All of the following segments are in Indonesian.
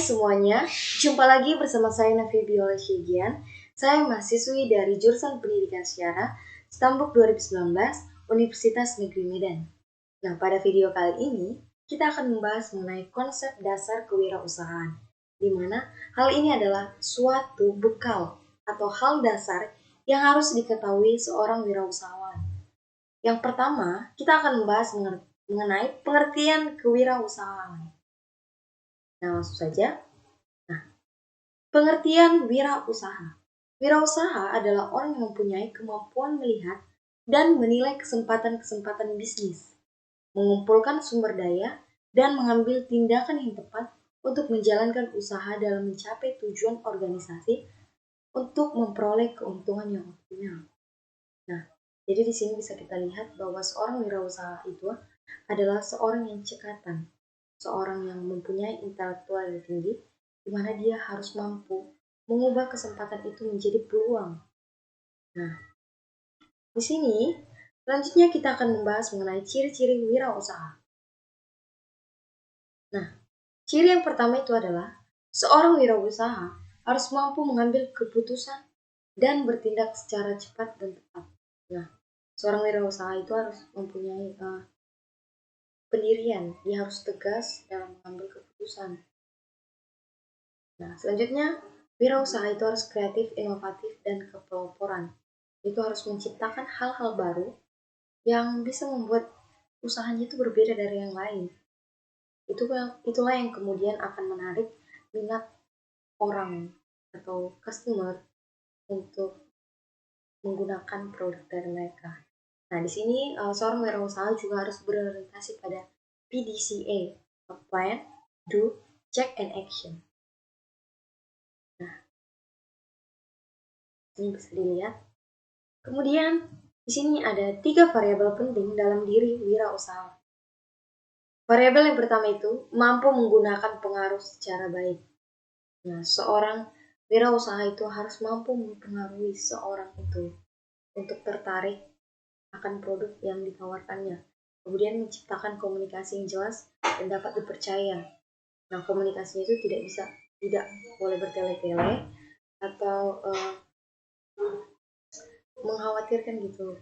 semuanya, jumpa lagi bersama saya Nafi Biola Syegian. Saya mahasiswi dari jurusan Pendidikan Sejarah, Stambuk 2019, Universitas Negeri Medan. Nah, pada video kali ini, kita akan membahas mengenai konsep dasar kewirausahaan, di mana hal ini adalah suatu bekal atau hal dasar yang harus diketahui seorang wirausahawan. Yang pertama, kita akan membahas mengenai pengertian kewirausahaan. Nah, langsung saja. Pengertian wirausaha. Wirausaha adalah orang yang mempunyai kemampuan melihat dan menilai kesempatan-kesempatan bisnis, mengumpulkan sumber daya, dan mengambil tindakan yang tepat untuk menjalankan usaha dalam mencapai tujuan organisasi untuk memperoleh keuntungan yang optimal. Nah, jadi di sini bisa kita lihat bahwa seorang wirausaha itu adalah seorang yang cekatan, seorang yang mempunyai intelektual yang tinggi, di mana dia harus mampu mengubah kesempatan itu menjadi peluang. Nah, di sini selanjutnya kita akan membahas mengenai ciri-ciri wirausaha. Nah, ciri yang pertama itu adalah seorang wirausaha harus mampu mengambil keputusan dan bertindak secara cepat dan tepat. Nah, seorang wirausaha itu harus mempunyai pendirian, dia harus tegas dalam mengambil keputusan. Nah, selanjutnya, wirausaha itu harus kreatif, inovatif, dan kepeloporan. Itu harus menciptakan hal-hal baru yang bisa membuat usahanya itu berbeda dari yang lain. Itulah yang kemudian akan menarik minat orang atau customer untuk menggunakan produk dari mereka. Nah, di sini seorang wirausaha juga harus berorientasi pada PDCA, Plan, Do, Check, and Action. Ini bisa dilihat. Kemudian di sini ada 3 variabel penting dalam diri wirausaha. Variabel yang pertama itu mampu menggunakan pengaruh secara baik. Nah, seorang wirausaha itu harus mampu mempengaruhi seorang itu untuk tertarik akan produk yang ditawarkannya. Kemudian menciptakan komunikasi yang jelas dan dapat dipercaya. Nah, komunikasinya itu tidak boleh bertele-tele atau mengkhawatirkan gitu.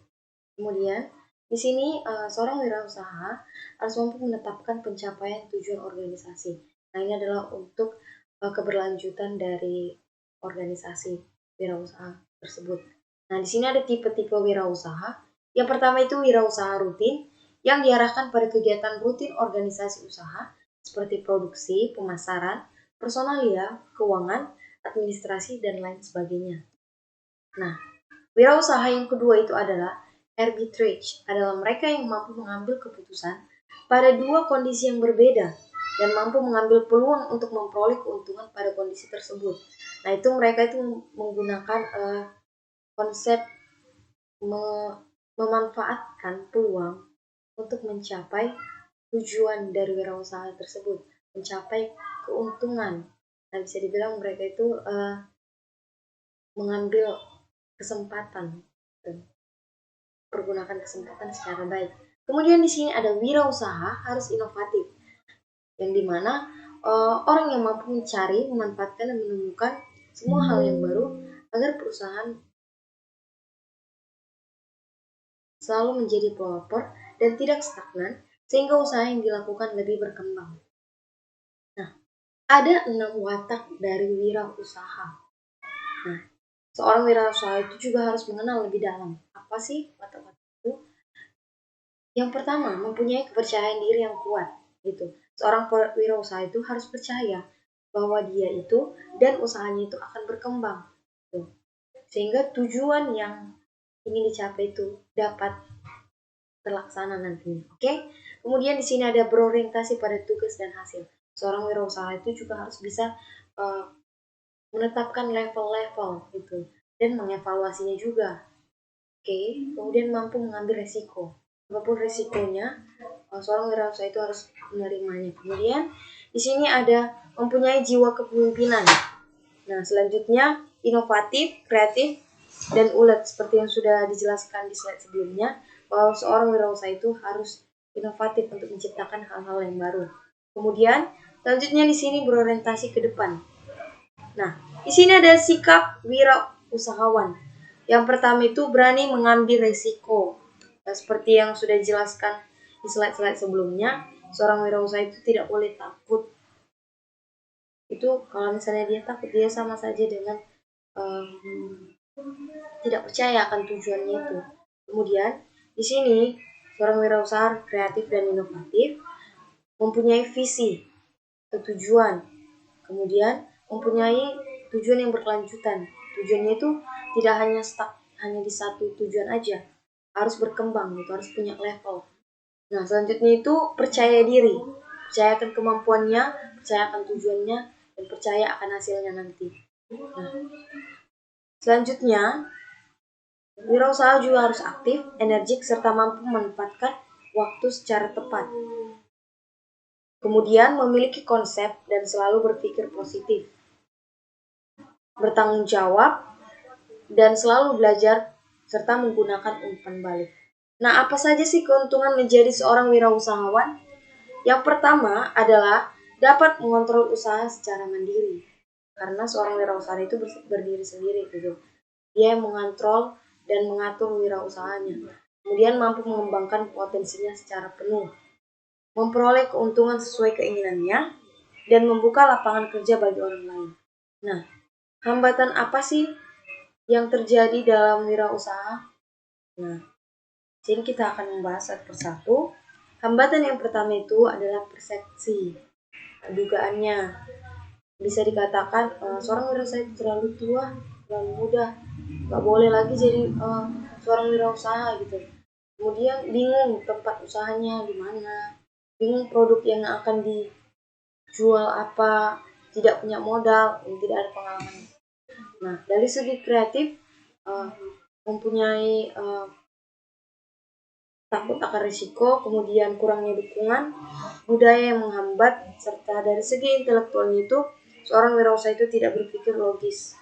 Kemudian di sini seorang wirausaha harus mampu menetapkan pencapaian tujuan organisasi. Nah, ini adalah untuk keberlanjutan dari organisasi wirausaha tersebut. Nah, di sini ada tipe-tipe wirausaha. Yang pertama itu wirausaha rutin yang diarahkan pada kegiatan rutin organisasi usaha seperti produksi, pemasaran, personalia, keuangan, administrasi, dan lain sebagainya. Nah, wirausaha yang kedua itu adalah arbitrage, adalah mereka yang mampu mengambil keputusan pada dua kondisi yang berbeda dan mampu mengambil peluang untuk memperoleh keuntungan pada kondisi tersebut. Nah, itu mereka itu menggunakan konsep memanfaatkan peluang untuk mencapai tujuan dari wirausaha tersebut, mencapai keuntungan. Nah, bisa dibilang mereka itu mengambil kesempatan dan pergunakan kesempatan secara baik. Kemudian di sini ada wirausaha harus inovatif, yang dimana orang yang mampu mencari, memanfaatkan, dan menemukan semua hal yang baru agar perusahaan selalu menjadi pelopor dan tidak stagnan, sehingga usaha yang dilakukan lebih berkembang. Nah, ada 6 watak dari wirausaha. Nah, seorang wirausaha itu juga harus mengenal lebih dalam apa sih watak-watak itu. Yang pertama, mempunyai kepercayaan diri yang kuat. Gitu. Seorang wirausaha itu harus percaya bahwa dia itu dan usahanya itu akan berkembang. Gitu. Sehingga tujuan yang ingin dicapai itu dapat terlaksana nantinya. Oke? Kemudian di sini ada berorientasi pada tugas dan hasil. Seorang wirausaha itu juga harus bisa menetapkan level-level gitu dan mengevaluasinya juga. Oke? Kemudian mampu mengambil resiko. Apapun risikonya, seorang wirausaha itu harus menerimanya. Kemudian di sini ada mempunyai jiwa kepemimpinan. Nah, selanjutnya inovatif, kreatif, dan ulet seperti yang sudah dijelaskan di slide sebelumnya, bahwa seorang wirausaha itu harus inovatif untuk menciptakan hal-hal yang baru. Kemudian selanjutnya di sini berorientasi ke depan. Nah, di sini ada sikap wirausahawan. Yang pertama itu berani mengambil resiko. Nah, seperti yang sudah dijelaskan di slide-slide sebelumnya, seorang wirausaha itu tidak boleh takut. Itu kalau misalnya dia takut, dia sama saja dengan tidak percaya akan tujuannya itu. Kemudian di sini seorang wirausaha kreatif dan inovatif mempunyai visi, tujuan, kemudian mempunyai tujuan yang berkelanjutan. Tujuannya itu tidak hanya stuck hanya di satu tujuan aja, harus berkembang, itu harus punya level. Nah, selanjutnya itu percaya diri, percayakan kemampuannya, percayakan tujuannya, dan percaya akan hasilnya nanti. Nah, selanjutnya wirausaha juga harus aktif, energik, serta mampu memanfaatkan waktu secara tepat. Kemudian memiliki konsep dan selalu berpikir positif, bertanggung jawab, dan selalu belajar serta menggunakan umpan balik. Nah, apa saja sih keuntungan menjadi seorang wirausahawan? Yang pertama adalah dapat mengontrol usaha secara mandiri. Karena seorang wirausaha itu berdiri sendiri gitu. Dia mengontrol dan mengatur wirausahanya. Kemudian mampu mengembangkan potensinya secara penuh. Memperoleh keuntungan sesuai keinginannya dan membuka lapangan kerja bagi orang lain. Nah, hambatan apa sih yang terjadi dalam wirausaha? Nah, sini kita akan membahas satu persatu. Hambatan yang pertama itu adalah persepsi. Dugaannya bisa dikatakan seorang wirausaha itu terlalu tua, terlalu muda, nggak boleh lagi jadi seorang wirausaha gitu. Kemudian bingung tempat usahanya di mana, bingung produk yang akan dijual apa, tidak punya modal, tidak ada pengalaman. Nah, dari segi kreatif mempunyai takut akan risiko, kemudian kurangnya dukungan, budaya yang menghambat, serta dari segi intelektualnya itu seorang wirausaha itu tidak berpikir logis.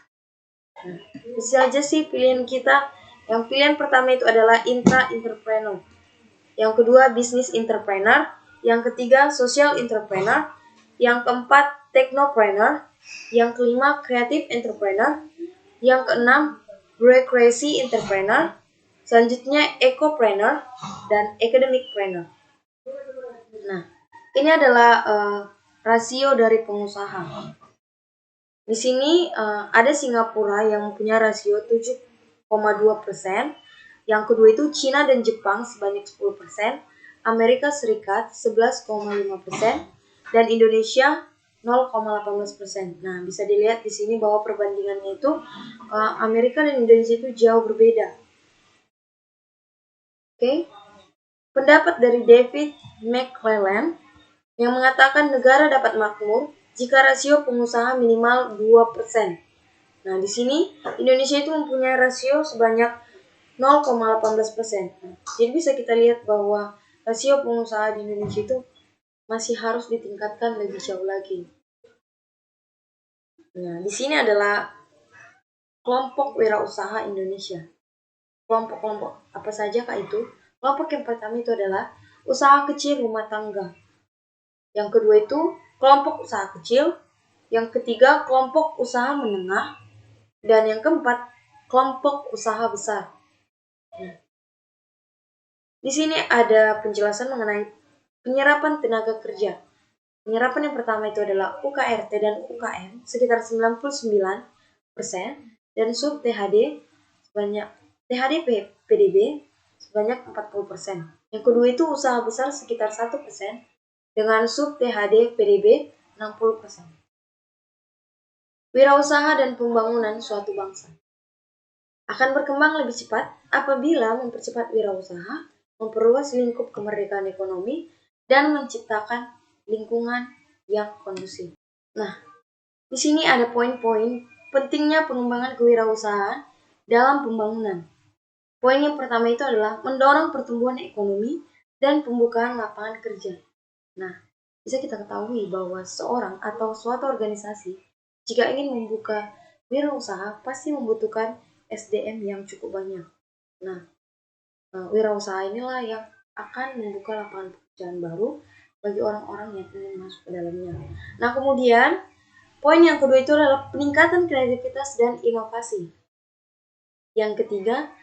Nah, bisa aja sih pilihan kita. Yang pilihan pertama itu adalah intra-entrepreneur. Yang kedua business entrepreneur. Yang ketiga social entrepreneur. Yang keempat technopreneur. Yang kelima creative entrepreneur. Yang keenam recreation entrepreneur. Selanjutnya ecopreneur dan academicpreneur. Nah, ini adalah rasio dari pengusaha. Di sini ada Singapura yang mempunyai rasio 7,2%. Yang kedua itu Cina dan Jepang sebanyak 10%, Amerika Serikat 11,5%, dan Indonesia 0,18%. Nah, bisa dilihat di sini bahwa perbandingannya itu Amerika dan Indonesia itu jauh berbeda. Oke. Pendapat dari David McClelland yang mengatakan negara dapat makmur jika rasio pengusaha minimal 2%. Nah, di sini Indonesia itu mempunyai rasio sebanyak 0,18%. Jadi bisa kita lihat bahwa rasio pengusaha di Indonesia itu masih harus ditingkatkan lebih jauh lagi. Nah, di sini adalah kelompok wirausaha Indonesia. Kelompok-kelompok apa saja kah itu? Kelompok yang pertama itu adalah usaha kecil rumah tangga. Yang kedua itu kelompok usaha kecil. Yang ketiga kelompok usaha menengah. Dan yang keempat kelompok usaha besar. Di sini ada penjelasan mengenai penyerapan tenaga kerja. Penyerapan yang pertama itu adalah UKRT dan UKM sekitar 99% dan sub THD sebanyak THD PDB sebanyak 40%. Yang kedua itu usaha besar sekitar 1% dengan sub THD PDB 60%. Wirausaha dan pembangunan suatu bangsa akan berkembang lebih cepat apabila mempercepat wirausaha, memperluas lingkup kemerdekaan ekonomi, dan menciptakan lingkungan yang kondusif. Nah, di sini ada poin-poin pentingnya pengembangan kewirausahaan dalam pembangunan. Poin yang pertama itu adalah mendorong pertumbuhan ekonomi dan pembukaan lapangan kerja. Nah, bisa kita ketahui bahwa seorang atau suatu organisasi jika ingin membuka wirausaha pasti membutuhkan SDM yang cukup banyak. Nah, wirausaha inilah yang akan membuka lapangan pekerjaan baru bagi orang-orang yang ingin masuk ke dalamnya. Nah, kemudian poin yang kedua itu adalah peningkatan kreativitas dan inovasi. Yang ketiga,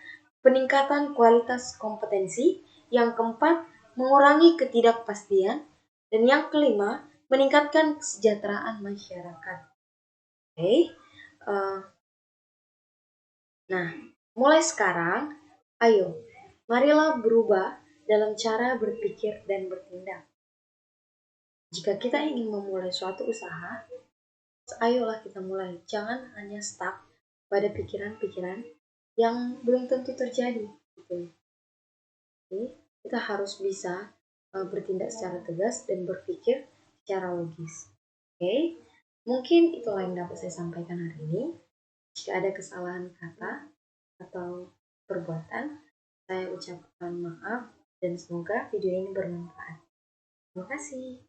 peningkatan kualitas kompetensi. Yang keempat, mengurangi ketidakpastian. Dan yang kelima, meningkatkan kesejahteraan masyarakat. Oke. Nah, mulai sekarang, ayo, marilah berubah dalam cara berpikir dan bertindak. Jika kita ingin memulai suatu usaha, ayolah kita mulai. Jangan hanya stuck pada pikiran-pikiran yang belum tentu terjadi. Gitu. Jadi, kita harus bisa bertindak secara tegas dan berpikir secara logis. Oke, mungkin itulah yang dapat saya sampaikan hari ini. Jika ada kesalahan kata atau perbuatan, saya ucapkan maaf dan semoga video ini bermanfaat. Terima kasih.